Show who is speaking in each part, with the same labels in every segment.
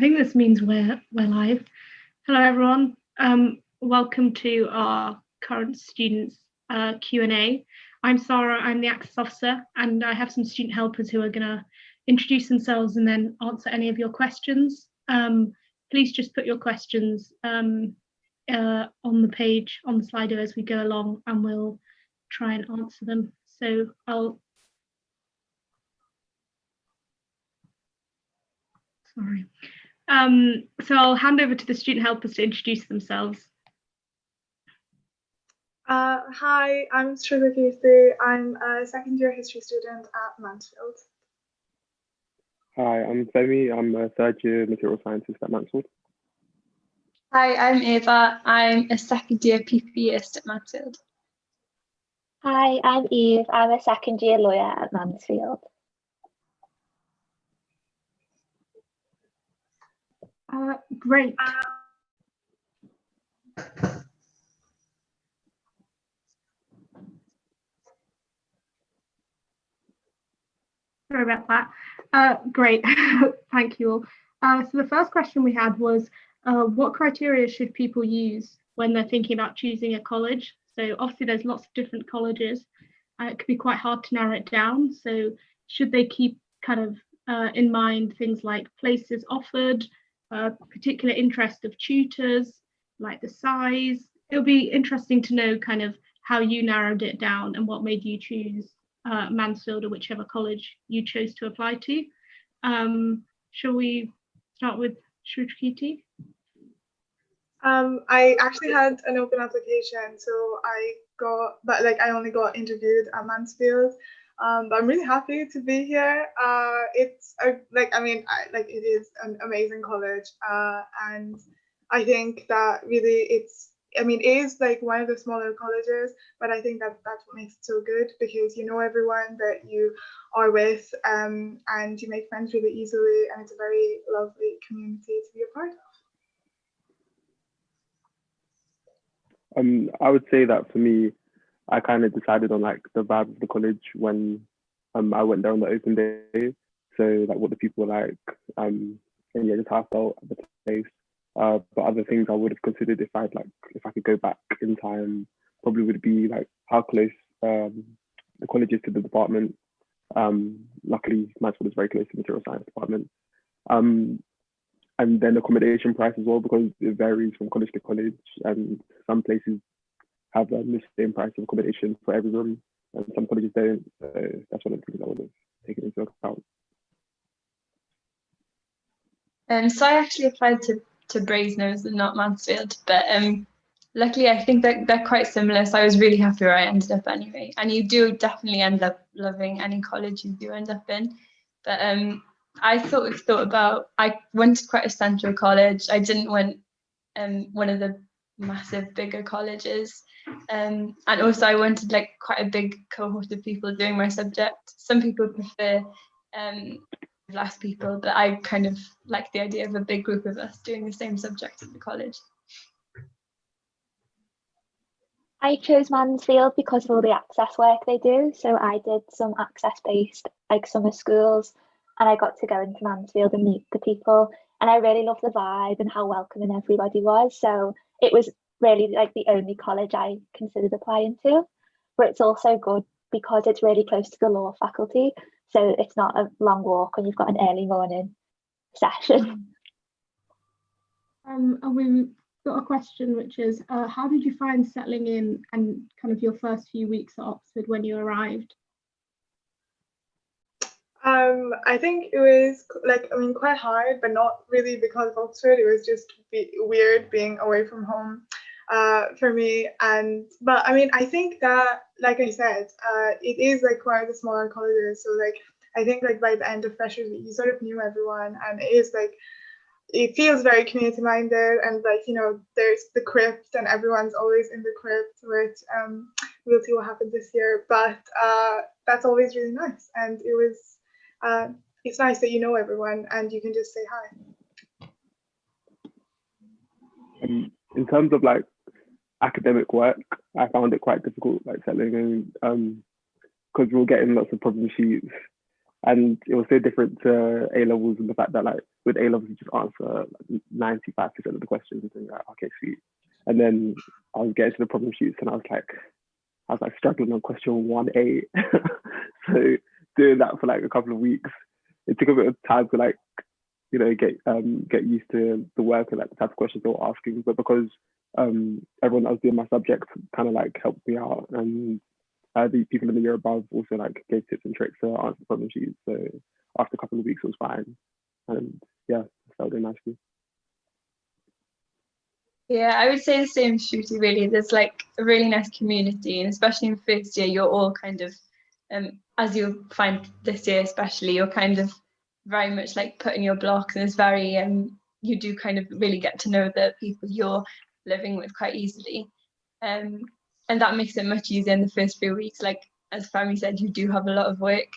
Speaker 1: think this means we're live. Hello, everyone. Welcome to our current students Q&A. I'm Sarah, I'm the Access Officer, and I have some student helpers who are going to introduce themselves and then answer any of your questions. Please just put your questions on the page, on the Slido as we go along, and we'll try and answer them. So I'll hand over to the student helpers to introduce themselves.
Speaker 2: Hi, I'm Shruti Kirti. I'm a second-year history student at Mansfield.
Speaker 3: Hi, I'm Femi. I'm a third-year material scientist at Mansfield.
Speaker 4: Hi, I'm Eva. I'm a second-year PPEist at Mansfield.
Speaker 5: Hi, I'm Eve. I'm a second-year lawyer at Mansfield.
Speaker 1: Great. Sorry about that. Great. Thank you all. So the first question we had was, what criteria should people use when they're thinking about choosing a college? So obviously there's lots of different colleges. It could be quite hard to narrow it down. So should they keep kind of in mind things like places offered, particular interest of tutors, like the size? It'll be interesting to know kind of how you narrowed it down and what made you choose Mansfield or whichever college you chose to apply to. Shall we start with Shruti?
Speaker 2: I actually had an open application, so I only got interviewed at Mansfield. But I'm really happy to be here. It is an amazing college, and I think that really it is like one of the smaller colleges, but I think that's what makes it so good, because you know everyone that you are with, and you make friends really easily, and it's a very lovely community to be a part of.
Speaker 3: I would say that for me, I kind of decided on like the vibe of the college when I went there on the open day. So like what the people were like, and yeah, just how I felt at the place. But other things I would have considered if I could go back in time, probably would be like how close the college is to the department. Luckily, Mansfield is very close to the material science department. And then accommodation price as well, because it varies from college to college, and some places have the same price of accommodation for every room, and some colleges don't. So that's one of the things I would have taken into account.
Speaker 4: So I actually applied to Brasenose and not Mansfield, but luckily I think that they're quite similar, so I was really happy where I ended up anyway. And you do definitely end up loving any college you do end up in. But I sort of thought about, I went to quite a central college. I didn't want one of the massive bigger colleges, and also I wanted like quite a big cohort of people doing my subject. Some people prefer less people, but I kind of like the idea of a big group of us doing the same subject at the college.
Speaker 5: I chose Mansfield because of all the access work they do. So I did some access-based like summer schools, and I got to go into Mansfield and meet the people, and I really loved the vibe and how welcoming everybody was. So it was really like the only college I considered applying to. But it's also good because it's really close to the law faculty, so it's not a long walk when you've got an early morning session.
Speaker 1: And we've got a question which is, how did you find settling in and kind of your first few weeks at Oxford when you arrived?
Speaker 2: I think it was quite hard, but not really because of Oxford. It was just weird being away from home for me. But I think that, like I said, it is like one of the smaller colleges. So like I think like by the end of freshers week, you sort of knew everyone, and it feels very community minded, and like, you know, there's the crypt and everyone's always in the crypt, which we'll see what happens this year, but that's always really nice. And it was it's nice that you know everyone and you can just say hi.
Speaker 3: In terms of like academic work, I found it quite difficult like settling in, because we were getting lots of problem sheets, And it was so different to A levels in the fact that like with A levels you just answer like 95% of the questions and you're like, okay, sweet. And then I was getting to the problem sheets and I was like struggling on question 1A. So doing that for like a couple of weeks, it took a bit of time to like, you know, get used to the work and like the type of questions they were asking. But because everyone that was doing my subject kind of like helped me out, and the people in the year above also like gave tips and tricks to answer problem sheets. So after a couple of weeks, it was fine, and yeah, it felt really nicely.
Speaker 4: Yeah, I would say the same, Shruti, really. There's like a really nice community, and especially in first year, you're all kind of, as you'll find this year especially, you're kind of very much like putting your blocks, and it's very, you do kind of really get to know the people you're living with quite easily. And that makes it much easier in the first few weeks. Like, as Fami said, you do have a lot of work,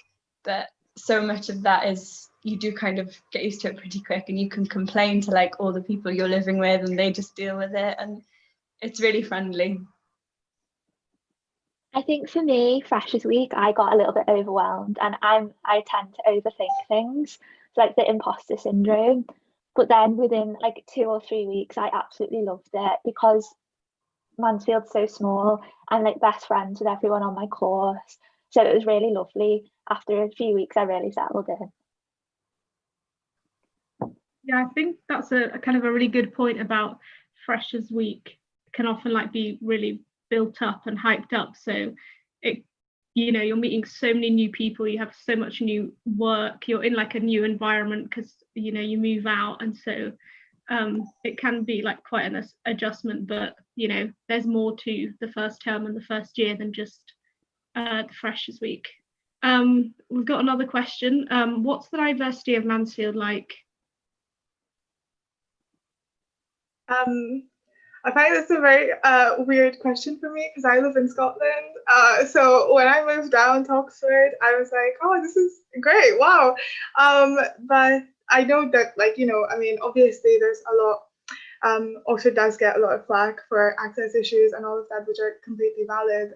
Speaker 4: but so much of that is you do kind of get used to it pretty quick, and you can complain to like all the people you're living with and they just deal with it, and it's really friendly.
Speaker 5: I think for me, Freshers Week, I got a little bit overwhelmed, and I tend to overthink things, like the imposter syndrome. But then within like 2 or 3 weeks, I absolutely loved it because Mansfield's so small. I'm like best friends with everyone on my course. So it was really lovely. After a few weeks, I really settled in.
Speaker 1: Yeah, I think that's a kind of a really good point about Freshers Week can often like be really built up and hyped up. So it, you know, you're meeting so many new people, you have so much new work, you're in like a new environment because, you know, you move out. And so it can be like quite an adjustment, but, you know, there's more to the first term and the first year than just the Freshers Week. We've got another question. What's the diversity of Mansfield like?
Speaker 2: I find this a very weird question for me because I live in Scotland. So when I moved down to Oxford, I was like, oh, this is great, wow. But I know that, like, you know, I mean, obviously there's a lot, Oxford does get a lot of flack for access issues and all of that, which are completely valid.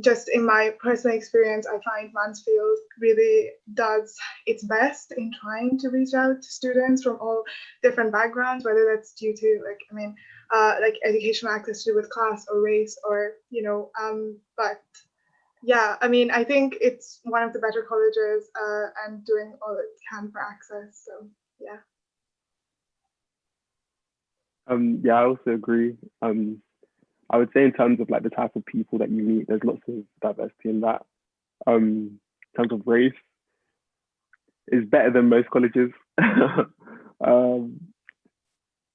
Speaker 2: Just in my personal experience, I find Mansfield really does its best in trying to reach out to students from all different backgrounds, whether that's due to like educational access to do with class or race or, you know, but yeah, I mean, I think it's one of the better colleges and doing all it can for access. So yeah.
Speaker 3: Yeah, I also agree. I would say in terms of like the type of people that you meet, there's lots of diversity in that. In terms of race, is better than most colleges.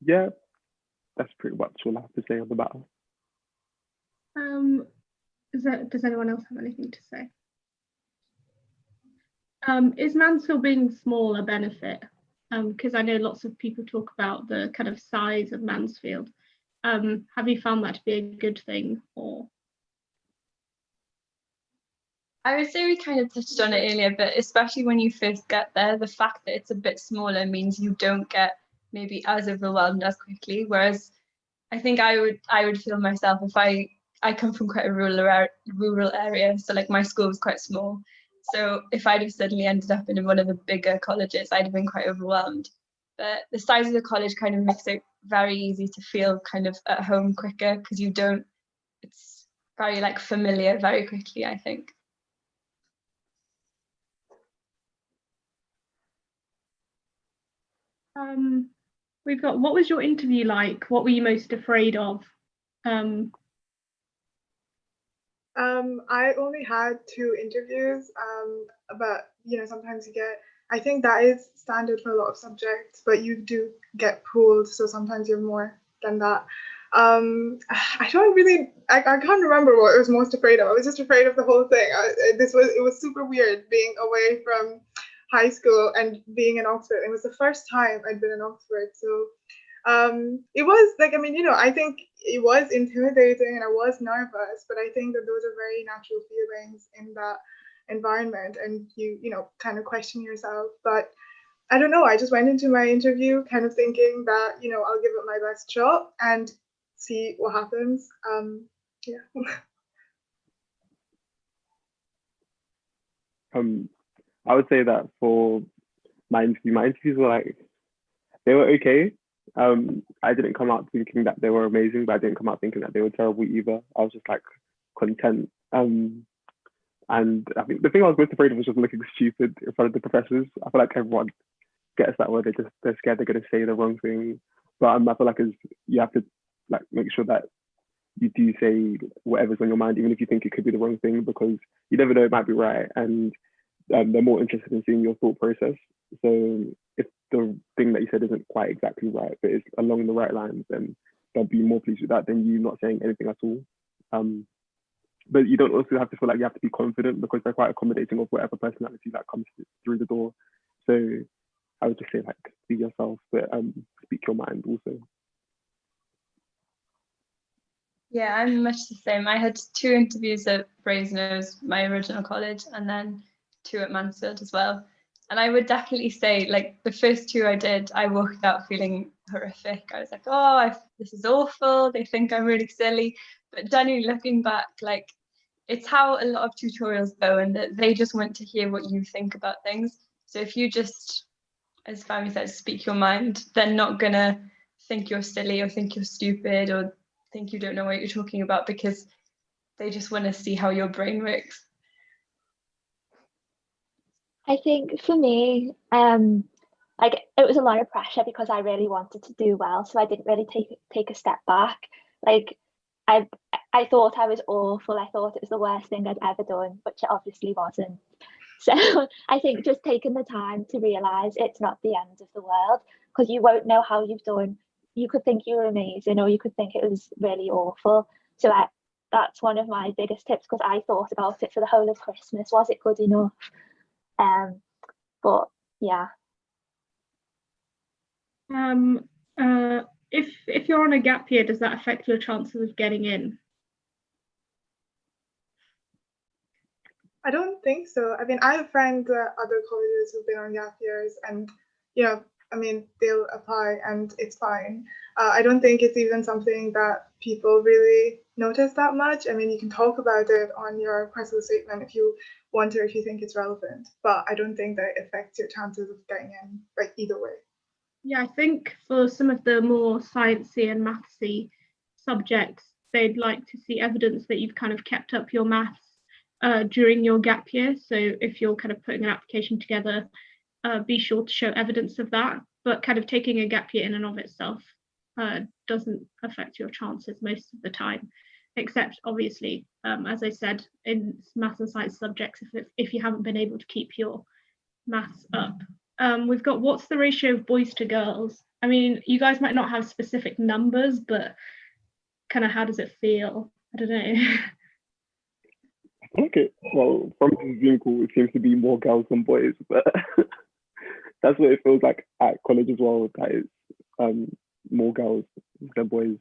Speaker 3: Yeah, that's pretty much all I have to say on the matter.
Speaker 1: Does anyone else have anything to say? Is Mansfield being small a benefit? Because I know lots of people talk about the kind of size of Mansfield. Have you found that to be a good thing, or?
Speaker 4: I would say we kind of touched on it earlier, but especially when you first get there, the fact that it's a bit smaller means you don't get maybe as overwhelmed as quickly. Whereas I think I would feel myself if I come from quite a rural area, so like my school was quite small. So if I'd have suddenly ended up in one of the bigger colleges, I'd have been quite overwhelmed. But the size of the college kind of makes it very easy to feel kind of at home quicker because it's very like familiar very quickly, I think.
Speaker 1: We've got, what was your interview like? What were you most afraid of?
Speaker 2: I only had 2 interviews, but you know, sometimes you get, I think that is standard for a lot of subjects, but you do get pooled, so sometimes you're more than that. I don't really, I can't remember what I was most afraid of. I was just afraid of the whole thing. It was super weird being away from high school and being in Oxford. It was the first time I'd been in Oxford, so it was like, I mean, you know, I think it was intimidating and I was nervous, but I think that those are very natural feelings in that environment, and you know, kind of question yourself. But I don't know, I just went into my interview kind of thinking that, you know, I'll give it my best shot and see what happens. Yeah.
Speaker 3: I would say that for my interviews were like, they were okay. I didn't come out thinking that they were amazing, but I didn't come out thinking that they were terrible either. I was just like content. And I think the thing I was most afraid of was just looking stupid in front of the professors. I feel like everyone gets that where they're scared they're gonna say the wrong thing. But I feel like you have to like make sure that you do say whatever's on your mind, even if you think it could be the wrong thing, because you never know, it might be right. And they're more interested in seeing your thought process. So if the thing that you said isn't quite exactly right, but it's along the right lines, then they'll be more pleased with that than you not saying anything at all. But you don't also have to feel like you have to be confident, because they're quite accommodating of whatever personality that comes through the door. So I would just say like be yourself, but speak your mind also.
Speaker 4: Yeah, I'm much the same. I had 2 interviews at Brasenose, my original college, and then 2 at Mansfield as well. And I would definitely say, like, the first 2 I did, I walked out feeling horrific. I was like, oh, this is awful. They think I'm really silly. But genuinely looking back, like, it's how a lot of tutorials go, and that they just want to hear what you think about things. So if you just, as Fami said, speak your mind, they're not gonna think you're silly or think you're stupid or think you don't know what you're talking about, because they just want to see how your brain works.
Speaker 5: I think for me, like it was a lot of pressure because I really wanted to do well, so I didn't really take a step back. Like I thought I was awful. I thought it was the worst thing I'd ever done, which it obviously wasn't. So I think just taking the time to realize it's not the end of the world, because you won't know how you've done. You could think you were amazing, or you could think it was really awful. So that's one of my biggest tips, because I thought about it for the whole of Christmas. Was it good enough? But yeah.
Speaker 1: If you're on a gap year, does that affect your chances of getting in?
Speaker 2: I don't think so. I mean, I have friends at other colleges who've been on gap years, and I mean, they'll apply and it's fine. I don't think it's even something that people really notice that much. I mean, you can talk about it on your personal statement if you want to, if you think it's relevant, but I don't think that it affects your chances of getting in, like either way.
Speaker 1: Yeah, I think for some of the more sciencey and mathsy subjects, they'd like to see evidence that you've kind of kept up your maths during your gap year. So if you're kind of putting an application together, be sure to show evidence of that. But kind of taking a gap year in and of itself doesn't affect your chances most of the time, except obviously, as I said, in maths and science subjects, if you haven't been able to keep your maths up. We've got, what's the ratio of boys to girls? I mean, you guys might not have specific numbers, but kind of how does it feel? I don't know.
Speaker 3: Okay, well, from the Zoom call, it seems to be more girls than boys, but that's what it feels like at college as well. That is more girls than boys.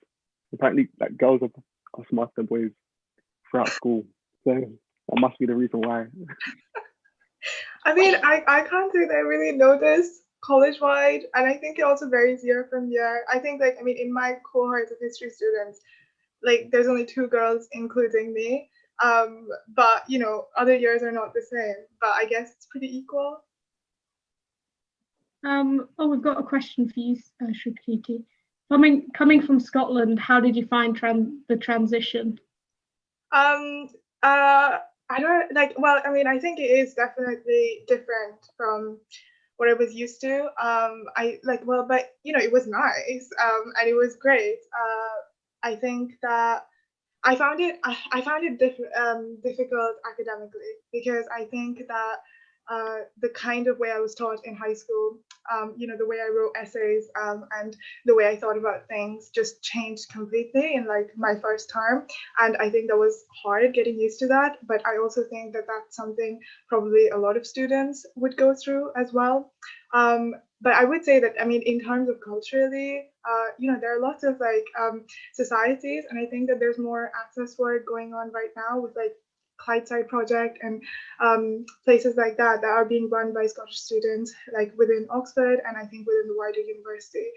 Speaker 3: Apparently, like girls are smarter than boys throughout school, so that must be the reason why.
Speaker 2: I mean, I can't say that I really know this college-wide, and I think it also varies year from year. I think, like, I mean, in my cohort of history students, like, there's only 2 girls, including me. But other years are not the same. But I guess it's pretty equal.
Speaker 1: We've got a question for you, Shrikiti. Coming from Scotland, how did you find the transition?
Speaker 2: I don't like. Well, I mean, I think it is definitely different from what I was used to. I like, well, but it was nice. And it was great. I think that I found it difficult academically, because I think that the kind of way I was taught in high school, the way I wrote essays, and the way I thought about things just changed completely in like my first term. And I think that was hard getting used to that. But I also think that that's something probably a lot of students would go through as well. But I would say that, I mean, in terms of culturally, there are lots of like societies, and I think that there's more access for it going on right now with like Clydeside Project and places like that are being run by Scottish students, like within Oxford and I think within the wider university.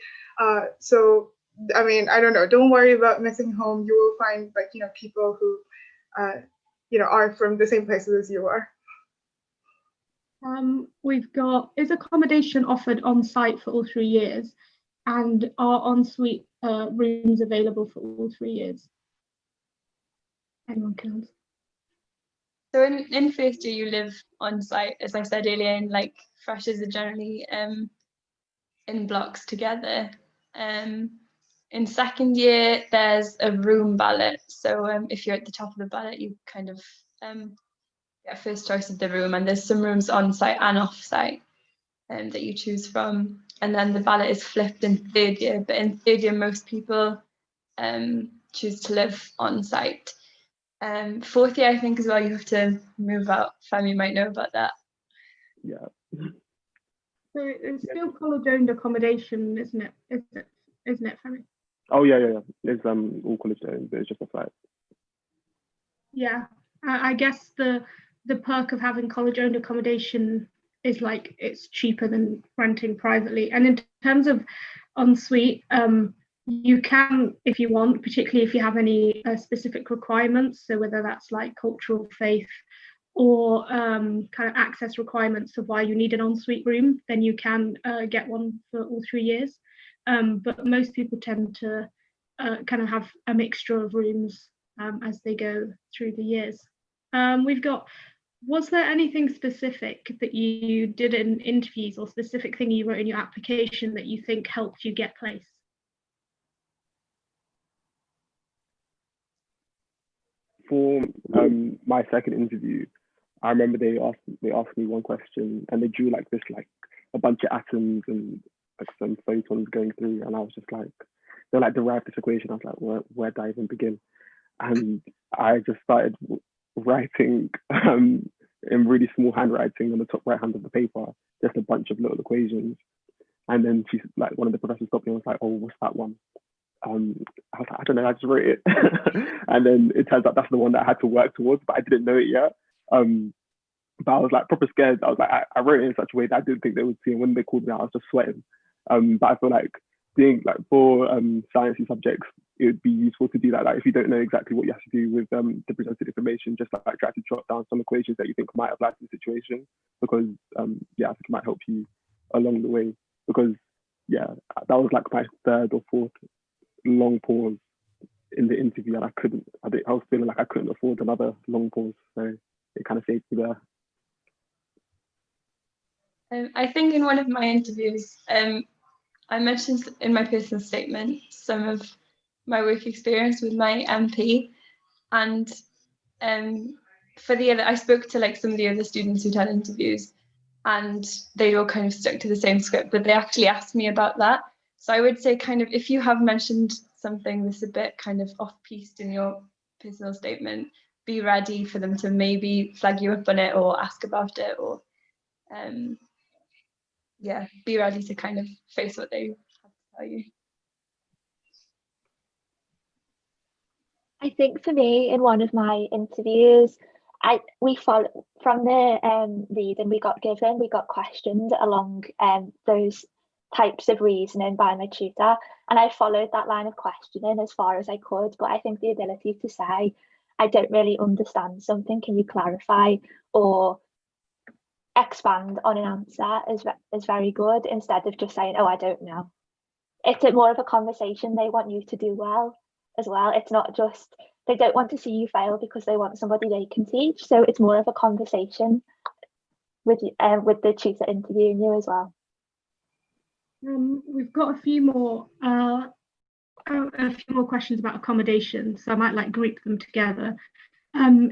Speaker 2: So, I mean, I don't know. Don't worry about missing home. You will find like people who are from the same places as you are.
Speaker 1: We've got, is accommodation offered on site for all 3 years? And are ensuite rooms available for all 3 years? Anyone can answer.
Speaker 4: So in first year, you live on site, as I said earlier, and like freshers are generally in blocks together. In second year, there's a room ballot. So if you're at the top of the ballot, you kind of get first choice of the room, and there's some rooms on site and off site that you choose from. And then the ballot is flipped in third year, but in third year, most people choose to live on site. Fourth year, I think as well, you have to move out. Femi might know about that.
Speaker 3: Yeah.
Speaker 1: So it's still college-owned accommodation, isn't it? Isn't it, Femi?
Speaker 3: Oh yeah. It's all college owned, but it's just a flat.
Speaker 1: Yeah, I guess the perk of having college-owned accommodation is like it's cheaper than renting privately. And in terms of ensuite, you can, if you want, particularly if you have any specific requirements, so whether that's like cultural faith or kind of access requirements of why you need an ensuite room, then you can get one for all 3 years. But most people tend to kind of have a mixture of rooms as they go through the years. We've got, was there anything specific that you did in interviews or specific thing you wrote in your application that you think helped you get placed?
Speaker 3: For my second interview, I remember they asked me one question, and they drew like this, like a bunch of atoms and like some photons going through, and I was just like, they're like, derive this equation. I was like, where do I even begin? And I just started writing in really small handwriting on the top right hand of the paper, just a bunch of little equations. And then she's like, one of the professors stopped me and was like, oh, what's that one? I was like, I don't know, I just wrote it. And then it turns out that's the one that I had to work towards, but I didn't know it yet. But I was like proper scared. I was like, I wrote it in such a way that I didn't think they would see. And when they called me out, I was just sweating. But I feel like being like for sciencey subjects, it would be useful to do that. Like if you don't know exactly what you have to do with the presented information, just like try to jot down some equations that you think might apply to the situation, because I think it might help you along the way. Because that was like my third or fourth long pause in the interview, and I was feeling like I couldn't afford another long pause, so it kind of saved me there.
Speaker 4: I think in one of my interviews, I mentioned in my personal statement some of my work experience with my MP, and for the other, I spoke to like some of the other students who'd had interviews, and they all kind of stuck to the same script, but they actually asked me about that. So I would say kind of, if you have mentioned something that's a bit kind of off-piste in your personal statement, be ready for them to maybe flag you up on it or ask about it, or be ready to kind of face what they have to tell you.
Speaker 5: I think for me, in one of my interviews, we follow from the reading we got questions along those types of reasoning by my tutor, and I followed that line of questioning as far as I could. But I think the ability to say, I don't really understand something, can you clarify or expand on an answer is very good, instead of just saying, oh, I don't know. It's more of a conversation. They want you to do well as well. It's not just, they don't want to see you fail because they want somebody they can teach. So it's more of a conversation with the tutor interviewing you as well.
Speaker 1: We've got a few more questions about accommodation, so I might like group them together.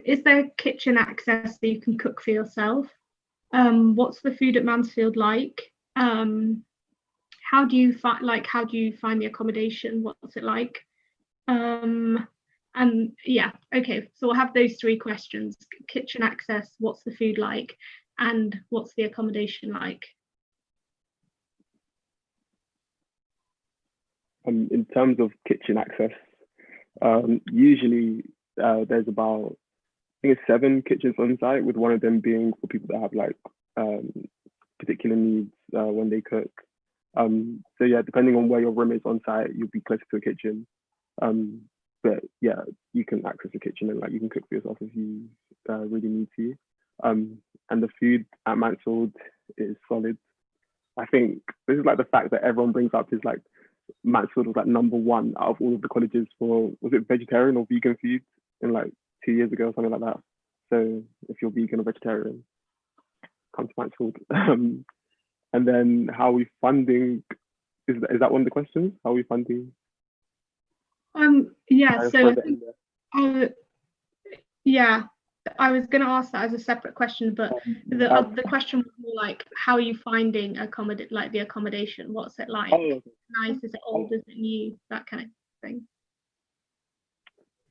Speaker 1: Is there kitchen access that you can cook for yourself? What's the food at Mansfield like? How do you find the accommodation? What's it like? And yeah, okay, so we'll have those 3 questions: kitchen access, what's the food like, and what's the accommodation like?
Speaker 3: In terms of kitchen access, usually there's about, I think it's 7 kitchens on site, with one of them being for people that have like particular needs when they cook. So yeah, depending on where your room is on site, you'll be closer to a kitchen. But yeah, you can access a kitchen and like you can cook for yourself if you really need to. and the food at Mansfield is solid. I think this is like the fact that everyone brings up is like Mansfield was like #1 out of all of the colleges for, was it vegetarian or vegan food in like 2 years ago or something like that. So if you're vegan or vegetarian, come to Mansfield. And then how are we funding? Is that one of the questions? How are we funding?
Speaker 1: Yeah, so yeah, I was going to ask that as a separate question, but the question was more like, how are you finding the accommodation? What's it like?
Speaker 3: Okay.
Speaker 1: Nice? Is it old? Is it new? That kind of thing.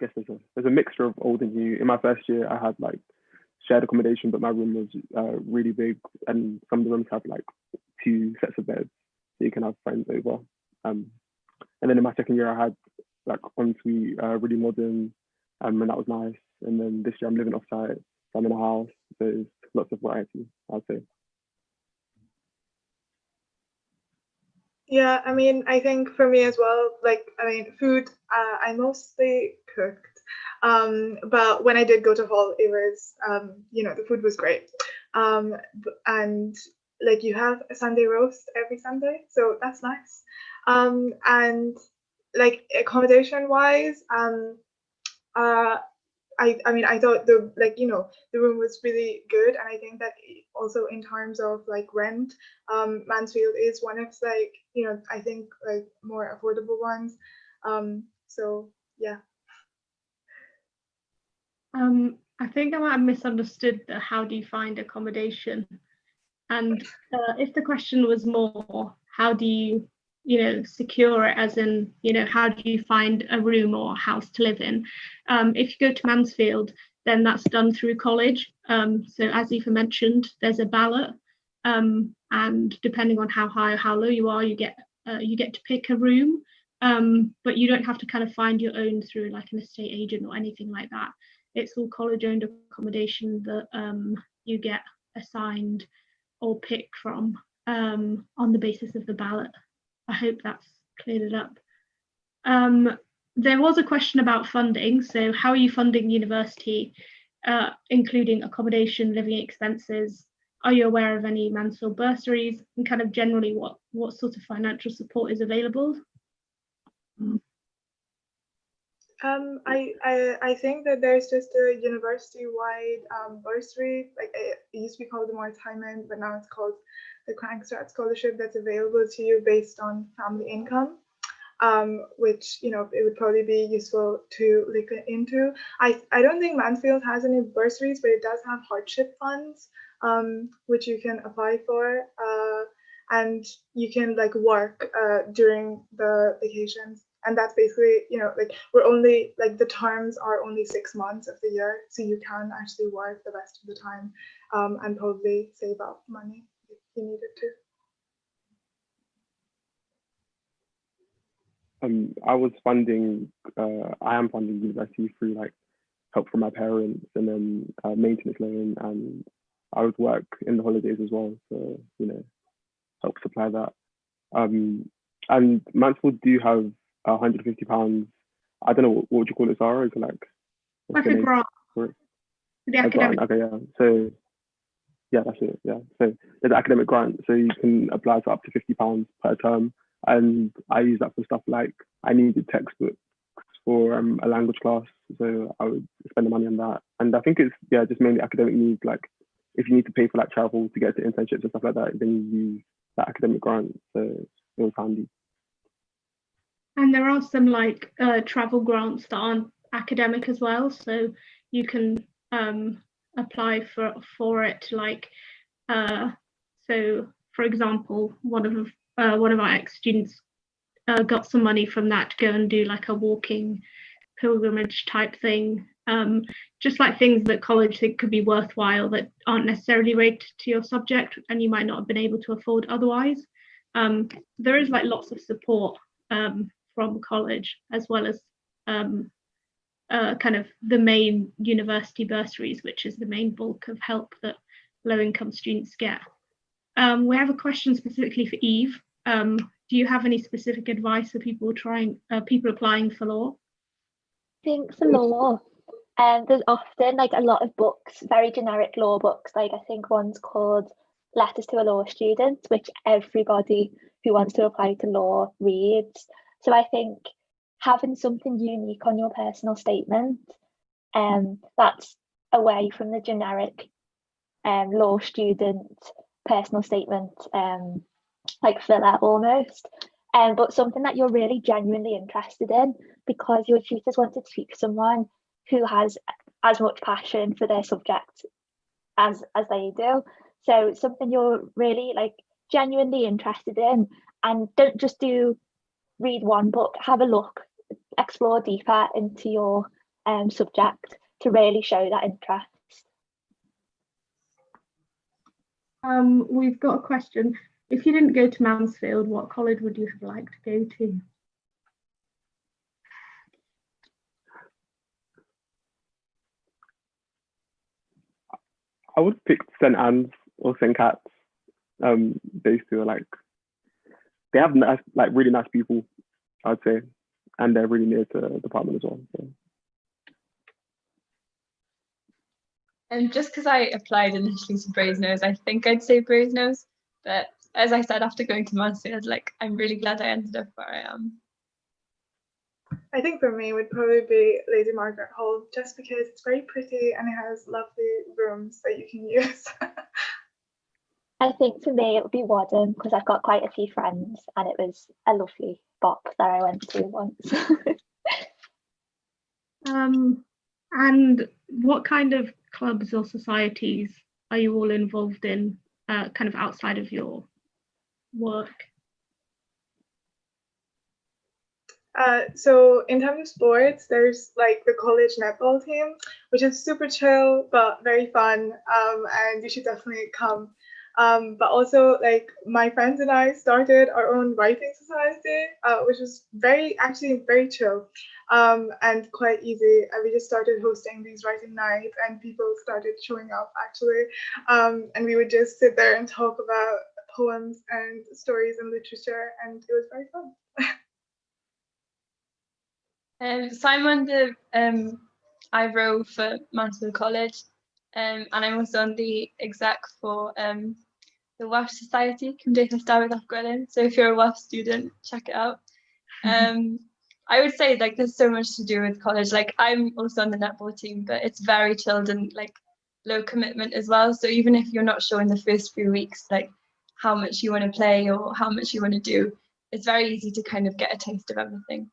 Speaker 3: I guess there's a mixture of old and new. In my first year, I had like shared accommodation, but my room was really big, and some of the rooms have like 2 sets of beds, so you can have friends over. And then in my second year, I had like ensuite, really modern, and that was nice. And then this year, I'm living off-site, so I'm in a house. There's lots of variety, I'd say.
Speaker 2: Yeah, I mean, I think for me as well, like, I mean, food, I mostly cooked. But when I did go to hall, it was, the food was great. And like you have a Sunday roast every Sunday, so that's nice. And like accommodation wise, I mean, I thought the room was really good, and I think that also in terms of like rent, Mansfield is one of like I think like more affordable ones. So yeah.
Speaker 1: I think I might have misunderstood the how do you find accommodation, and if the question was more how do you secure it, as in how do you find a room or a house to live in, if you go to Mansfield, then that's done through college. So as Aoife mentioned, there's a ballot, and depending on how high or how low you are, you get to pick a room, but you don't have to kind of find your own through like an estate agent or anything like that. It's all college owned accommodation that you get assigned or pick from on the basis of the ballot. I hope that's cleared it up. There was a question about funding. So how are you funding university, including accommodation, living expenses? Are you aware of any Mansfield bursaries, and kind of generally what sort of financial support is available?
Speaker 2: I think that there's just a university-wide bursary, like it used to be called the Maritime, but now it's called the Crankstrat Scholarship, that's available to you based on family income, which it would probably be useful to look into. I don't think Mansfield has any bursaries, but it does have hardship funds, which you can apply for, and you can like work during the vacations. And that's basically, like we're only like the terms are only 6 months of the year, so you can actually work the rest of the time, and probably save up money if you needed to.
Speaker 3: I am funding university through like help from my parents, and then maintenance loan, and I would work in the holidays as well, so help supply that. And Mansfield do have £150. I don't know what would you call it, Sarah? Is it like
Speaker 1: a grant for the academic?
Speaker 3: Okay, yeah. So yeah, that's it. Yeah. So there's an academic grant, so you can apply for up to £50 per term, and I use that for stuff like I needed textbooks for a language class, so I would spend the money on that. And I think it's just mainly academic needs. Like if you need to pay for like travel to get to internships and stuff like that, then you use that academic grant. So it was handy.
Speaker 1: And there are some like travel grants that aren't academic as well, so you can apply for it. Like so, for example, one of our ex-students got some money from that to go and do like a walking pilgrimage type thing. Just like things that college think could be worthwhile that aren't necessarily related to your subject and you might not have been able to afford otherwise. There is like lots of support from college, as well as kind of the main university bursaries, which is the main bulk of help that low-income students get. We have a question specifically for Eve. Do you have any specific advice for people applying for law?
Speaker 5: I think for law, There's often like a lot of books, very generic law books. Like I think one's called Letters to a Law Student, which everybody who wants to apply to law reads. So I think having something unique on your personal statement, that's away from the generic law student personal statement, like filler almost. But something that you're really genuinely interested in, because your tutors want to teach someone who has as much passion for their subject as they do. So something you're really like genuinely interested in, and don't just read one book, have a look, explore deeper into your subject to really show that interest.
Speaker 1: We've got a question. If you didn't go to Mansfield, what college would you have liked to go to?
Speaker 3: I would pick St Anne's or St Cat's. Those two are like, they have nice, like really nice people, I'd say, and they're really near to the department as well. So.
Speaker 4: And just because I applied initially to Brasenose, I think I'd say Brasenose. But as I said, after going to Mansfield, like I'm really glad I ended up where I am.
Speaker 2: I think for me it would probably be Lady Margaret Hall, just because it's very pretty and it has lovely rooms that you can use.
Speaker 5: I think for me it would be Wadham, because I've got quite a few friends and it was a lovely bop that I went to once.
Speaker 1: And what kind of clubs or societies are you all involved in, kind of outside of your work?
Speaker 2: So in terms of sports, there's like the college netball team, which is super chill but very fun, and you should definitely come. But also, like my friends and I started our own writing society, which was actually very chill, and quite easy. And we just started hosting these writing nights, and people started showing up actually, and we would just sit there and talk about poems and stories and literature, and it was very fun.
Speaker 4: So I'm on the IRO for Mansfield College, and I'm also on the exec for the Welsh Society, Cymdeithas Dafydd Gwelyn. So if you're a Welsh student, check it out. I would say like there's so much to do with college. Like I'm also on the netball team, but it's very chilled and like low commitment as well. So even if you're not sure in the first few weeks like how much you want to play or how much you want to do, it's very easy to kind of get a taste of everything.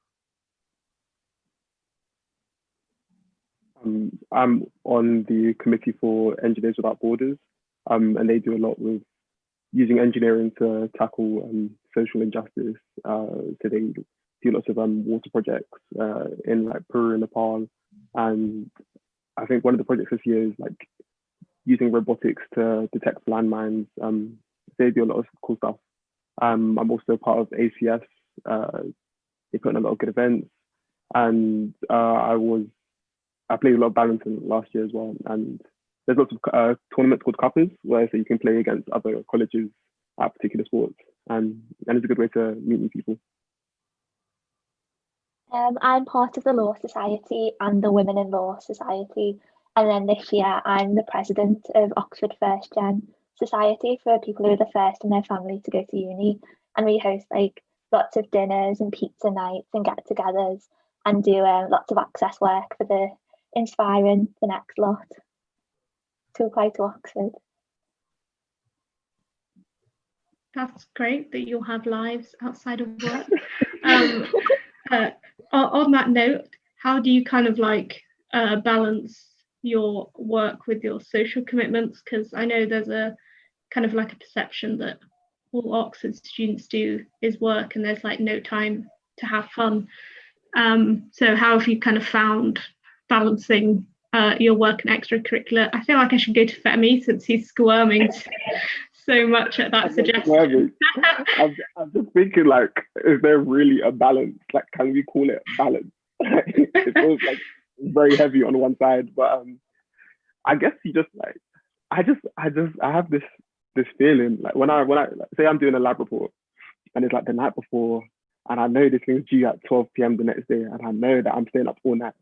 Speaker 3: I'm on the committee for Engineers Without Borders, and they do a lot with using engineering to tackle social injustice. So they do lots of water projects in like Peru and Nepal, and I think one of the projects this year is like using robotics to detect landmines. They do a lot of cool stuff. I'm also part of ACS. They put on a lot of good events, and I played a lot of badminton last year as well, and there's lots of tournaments called cuppers where so you can play against other colleges at particular sports, and it's a good way to meet new people.
Speaker 5: I'm part of the Law Society and the Women in Law Society, and then this year I'm the president of Oxford First Gen Society for people who are the first in their family to go to uni, and we host like lots of dinners and pizza nights and get-togethers and do lots of access work for the inspiring the next lot to apply to Oxford.
Speaker 1: That's great that you'll have lives outside of work. On that note, how do you kind of like balance your work with your social commitments? Because I know there's a kind of like a perception that all Oxford students do is work and there's like no time to have fun. So how have you kind of found balancing your work and extracurricular? I feel like I should go to Femi since he's squirming so much at that suggestion.
Speaker 3: I'm just thinking like, is there really a balance? Like, can we call it balance? It feels like very heavy on one side, but I guess you just like, I have this feeling like when I like, say I'm doing a lab report and it's like the night before, and I know this thing's due at 12 p.m. the next day, and I know that I'm staying up all night.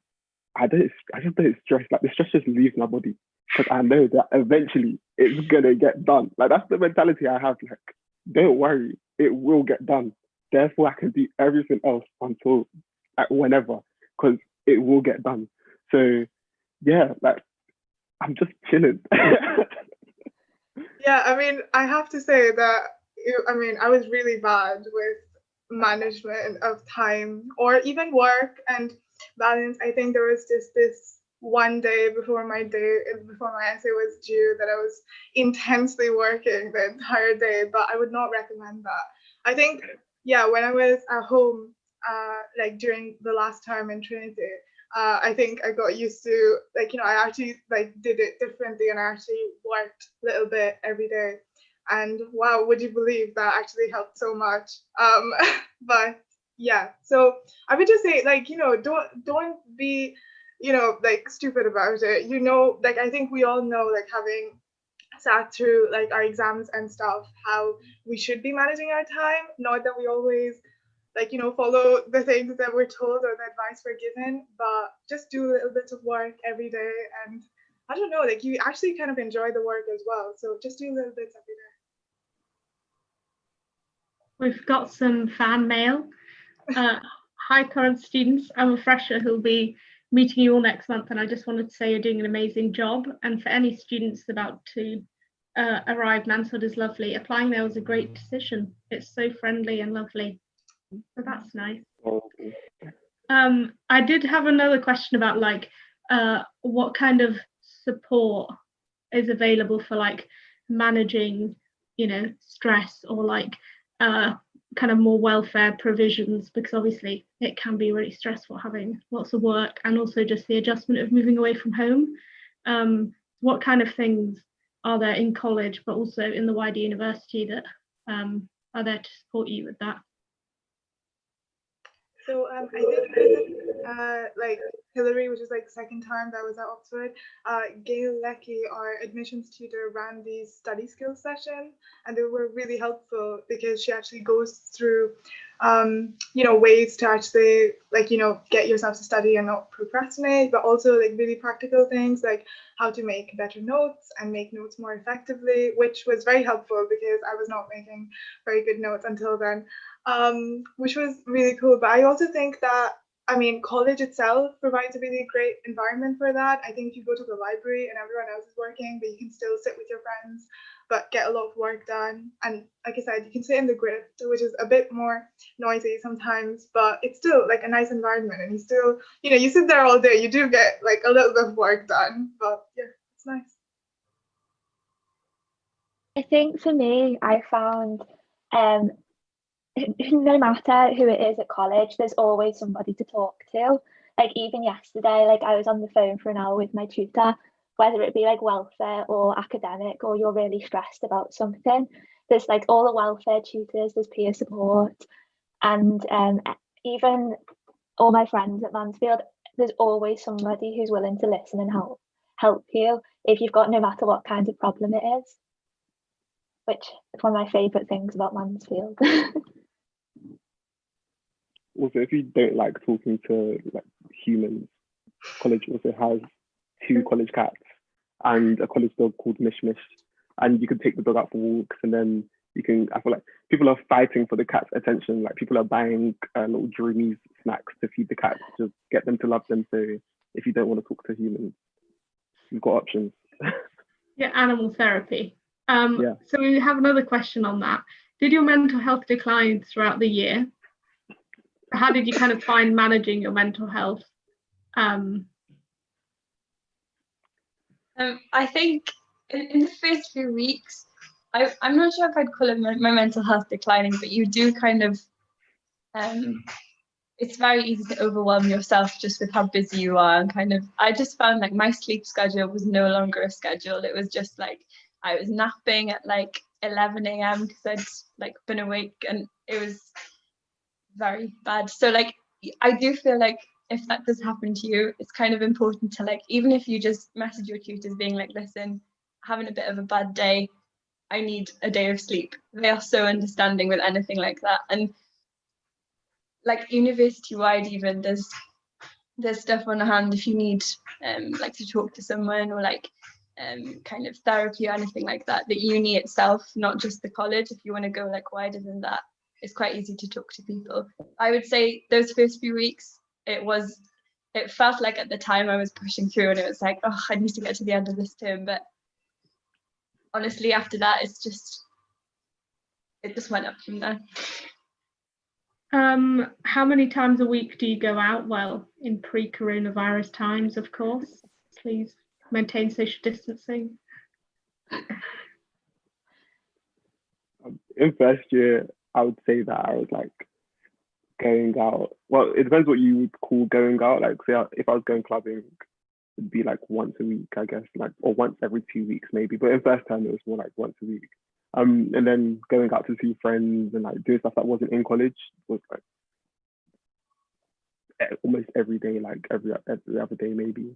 Speaker 3: I just don't stress. Like the stress just leaves my body because I know that eventually it's gonna get done. Like that's the mentality I have. Like, don't worry, it will get done. Therefore, I can do everything else until like whenever, because it will get done. So yeah, like I'm just chilling.
Speaker 2: Yeah, I mean, I have to say that, I mean, I was really bad with management of time or even work and balance. I think there was just this one day before my essay was due that I was intensely working the entire day, but I would not recommend that. I think, yeah, when I was at home, like during the last term in Trinity, I think I got used to, like, I actually like did it differently and I actually worked a little bit every day. And wow, would you believe that actually helped so much? But yeah, so I would just say, like, don't be, like stupid about it. Like I think we all know, like having sat through like our exams and stuff, how we should be managing our time. Not that we always like follow the things that we're told or the advice we're given, but just do little bits of work every day. And I don't know, like you actually kind of enjoy the work as well, so just do little bits every day.
Speaker 1: We've got some fan mail. Hi, current students. I'm a fresher who'll be meeting you all next month, and I just wanted to say you're doing an amazing job. And for any students about to arrive, Mansfield is lovely. Applying there was a great decision. It's so friendly and lovely. So that's nice. I did have another question about like what kind of support is available for like managing, stress or like kind of more welfare provisions, because obviously it can be really stressful having lots of work and also just the adjustment of moving away from home. What kind of things are there in college but also in the wider university that are there to support you with that?
Speaker 2: So I think like Hillary, which is like second time that I was at Oxford, Gail Leckie, our admissions tutor, ran these study skills sessions, and they were really helpful because she actually goes through, ways to actually like get yourself to study and not procrastinate, but also like really practical things like how to make better notes and make notes more effectively, which was very helpful because I was not making very good notes until then. Which was really cool. But I also think that, I mean, college itself provides a really great environment for that. I think if you go to the library and everyone else is working, but you can still sit with your friends, but get a lot of work done. And like I said, you can sit in the grift, which is a bit more noisy sometimes, but it's still like a nice environment. And you still, you sit there all day, you do get like a little bit of work done. But yeah, it's nice.
Speaker 5: I think for me, I found no matter who it is at college, there's always somebody to talk to. Like even yesterday, like I was on the phone for an hour with my tutor, whether it be like welfare or academic, or you're really stressed about something. There's like all the welfare tutors, there's peer support, and even all my friends at Mansfield, there's always somebody who's willing to listen and help you if you've got no matter what kind of problem it is, which is one of my favourite things about Mansfield.
Speaker 3: Also, if you don't like talking to like humans, college also has 2 college cats and a college dog called Mish Mish, and you can take the dog out for walks, and then I feel like people are fighting for the cat's attention. Like people are buying little dreamies snacks to feed the cats, to get them to love them. So if you don't want to talk to humans, you've got options.
Speaker 1: Yeah, animal therapy.
Speaker 3: Yeah.
Speaker 1: So we have another question on that. Did your mental health decline throughout the year? How did you kind of find managing your mental health?
Speaker 4: I think in the first few weeks, I'm not sure if I'd call it my mental health declining, but you do kind of, it's very easy to overwhelm yourself just with how busy you are, and kind of, I just found like my sleep schedule was no longer a schedule. It was just like I was napping at like 11 a.m. because I'd like been awake, and it was very bad. So like I do feel like if that does happen to you, it's kind of important to like, even if you just message your tutors being like, listen, having a bit of a bad day, I need a day of sleep. They are so understanding with anything like that. And like university wide, even there's there's stuff on hand if you need like to talk to someone, or like kind of therapy or anything like that. The uni itself, not just the college, if you want to go like wider than that, it's quite easy to talk to people. I would say those first few weeks, it felt like at the time I was pushing through, and it was like, oh, I need to get to the end of this term. But honestly, after that, it just went up from there.
Speaker 1: How many times a week do you go out? Well, in pre-coronavirus times, of course. Please maintain social distancing.
Speaker 3: In first year, I would say that I was like going out. Well, it depends what you would call going out. Like, say if I was going clubbing, it'd be like once a week, I guess, like, or once every 2 weeks maybe. But in first term, it was more like once a week. And then going out to see friends and like doing stuff that wasn't in college was like almost every day, like every other day maybe.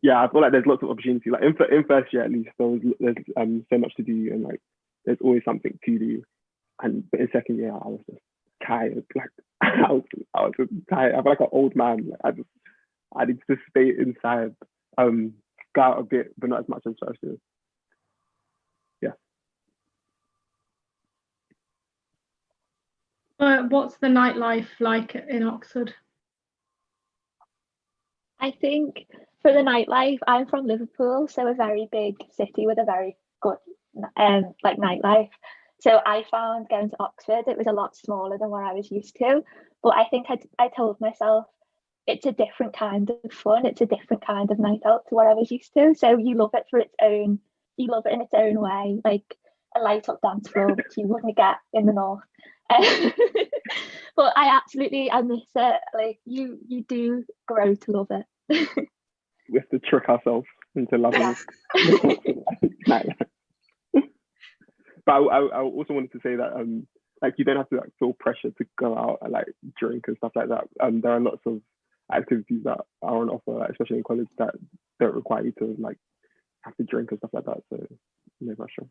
Speaker 3: Yeah, I feel like there's lots of opportunity. Like in first year at least, there's so much to do, and like there's always something to do. But in second year, I was just tired. Like I was just tired. I feel like an old man. Like I need to stay inside. Go out a bit, but not as much as first year.
Speaker 1: What's the nightlife like in Oxford?
Speaker 5: I think for the nightlife, I'm from Liverpool, so a very big city with a very good like nightlife. So I found going to Oxford, it was a lot smaller than what I was used to. But I think I told myself it's a different kind of fun, it's a different kind of night out to what I was used to. So you love it you love it in its own way, like a light up dance floor, which you wouldn't get in the north. But I miss it. Like you do grow to love it.
Speaker 3: We have to trick ourselves into loving it. But I also wanted to say that like you don't have to like feel pressure to go out and like drink and stuff like that. There are lots of activities that are on offer, especially in college, that don't require you to like have to drink and stuff like that. So no pressure.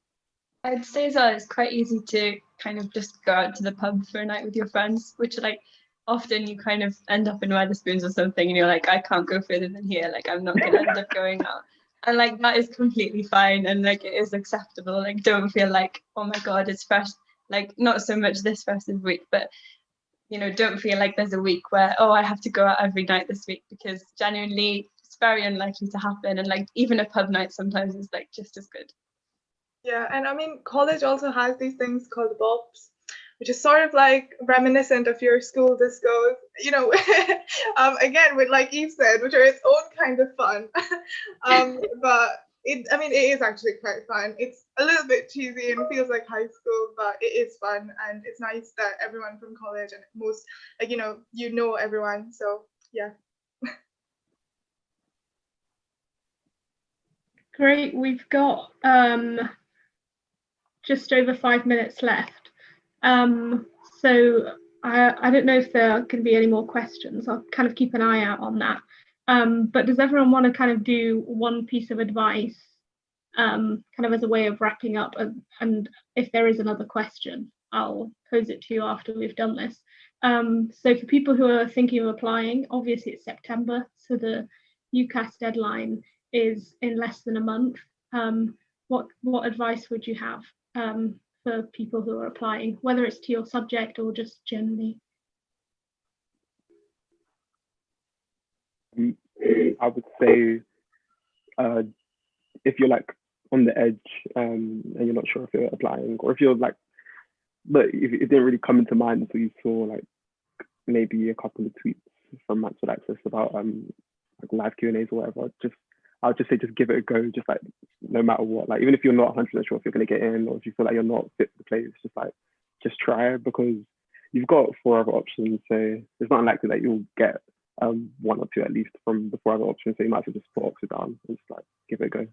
Speaker 4: I'd say as well, it's quite easy to kind of just go out to the pub for a night with your friends, which like often you kind of end up in Wetherspoons or something, and you're like, I can't go further than here. Like I'm not going to end up going out. And like that is completely fine, and like it is acceptable. Like don't feel like, oh my God, it's fresh. Like not so much this festive week, but don't feel like there's a week where, oh, I have to go out every night this week, because genuinely it's very unlikely to happen. And like even a pub night sometimes is like just as good.
Speaker 2: Yeah, and I mean, college also has these things called bobs, which is sort of like reminiscent of your school discos, again, with like Eve said, which are its own kind of fun. But it is actually quite fun. It's a little bit cheesy and feels like high school, but it is fun, and it's nice that everyone from college and most, like, everyone. So yeah.
Speaker 1: Great, we've got just over 5 minutes left. So I don't know if there are going to be any more questions. I'll kind of keep an eye out on that. But does everyone want to kind of do one piece of advice, kind of as a way of wrapping up? And if there is another question, I'll pose it to you after we've done this. So for people who are thinking of applying, obviously it's September, so the UCAS deadline is in less than a month. What advice would you have for people who are applying, whether it's to your subject or just generally?
Speaker 3: I would say if you're like on the edge and you're not sure if you're applying, or if you're like, but if it didn't really come into mind until you saw like maybe a couple of tweets from Maxwell Access about like live Q&As or whatever, I'll just say just give it a go, just like no matter what. Like even if you're not 100% sure if you're going to get in, or if you feel like you're not fit for the place, just try, because you've got 4 other options. So it's not unlikely that you'll get 1 or 2 at least from the 4 other options. So you might as well just put Oxford down and just like give it a go.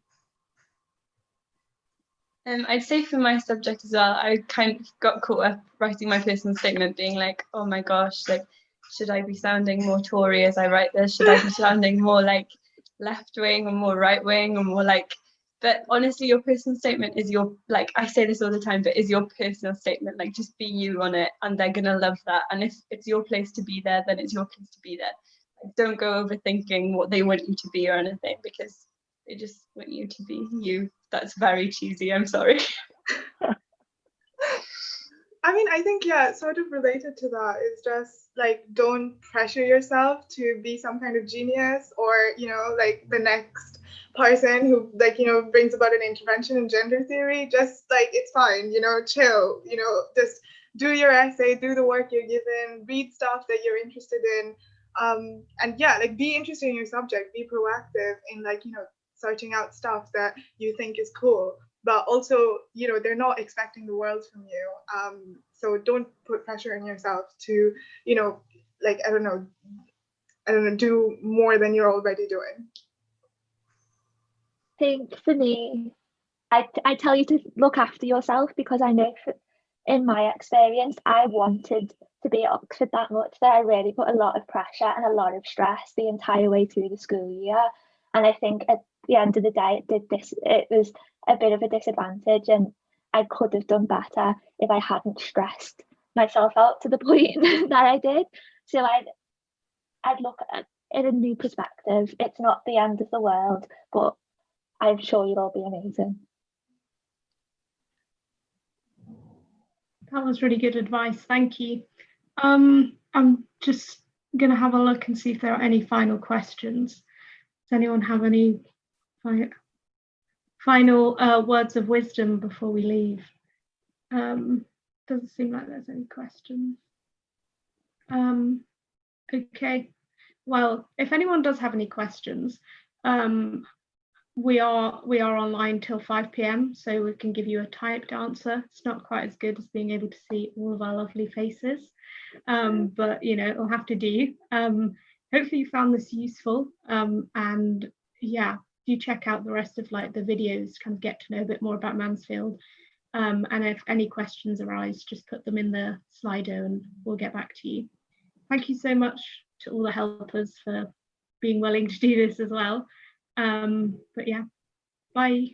Speaker 4: I'd say for my subject as well, I kind of got caught up writing my personal statement, being like, oh my gosh, like should I be sounding more Tory as I write this? Should I be sounding more like left wing or more right wing or more like But honestly, your personal statement is your, like I say this all the time, but is your personal statement. Like, just be you on it, and they're gonna love that. And if it's your place to be there, then it's your place to be there. Like, don't go overthinking what they want you to be or anything, because they just want you to be you. That's very cheesy, I'm sorry.
Speaker 2: I mean, I think, yeah, sort of related to that is just like, don't pressure yourself to be some kind of genius or, like the next person who, like, brings about an intervention in gender theory. Just like, it's fine, chill, just do your essay, do the work you're given, read stuff that you're interested in. And yeah, like, be interested in your subject, be proactive in, like, searching out stuff that you think is cool. But also, they're not expecting the world from you. So don't put pressure on yourself to, like, I don't know, do more than you're already doing.
Speaker 5: I think for me, I tell you to look after yourself, because I know in my experience, I wanted to be at Oxford that much that I really put a lot of pressure and a lot of stress the entire way through the school year. And I think at the end of the day, it was a bit of a disadvantage, and I could have done better if I hadn't stressed myself out to the point that I did. So I'd look at it in a new perspective. It's not the end of the world, but I'm sure you'll all be amazing.
Speaker 1: That was really good advice. Thank you. I'm just going to have a look and see if there are any final questions. Does anyone have any final words of wisdom before we leave? Doesn't seem like there's any questions. Okay. Well, if anyone does have any questions, we are online till 5 p.m, so we can give you a typed answer. It's not quite as good as being able to see all of our lovely faces, but it'll have to do. Hopefully you found this useful, and yeah, do check out the rest of like the videos to kind of get to know a bit more about Mansfield. And if any questions arise, just put them in the Slido and we'll get back to you. Thank you so much to all the helpers for being willing to do this as well. But yeah, bye.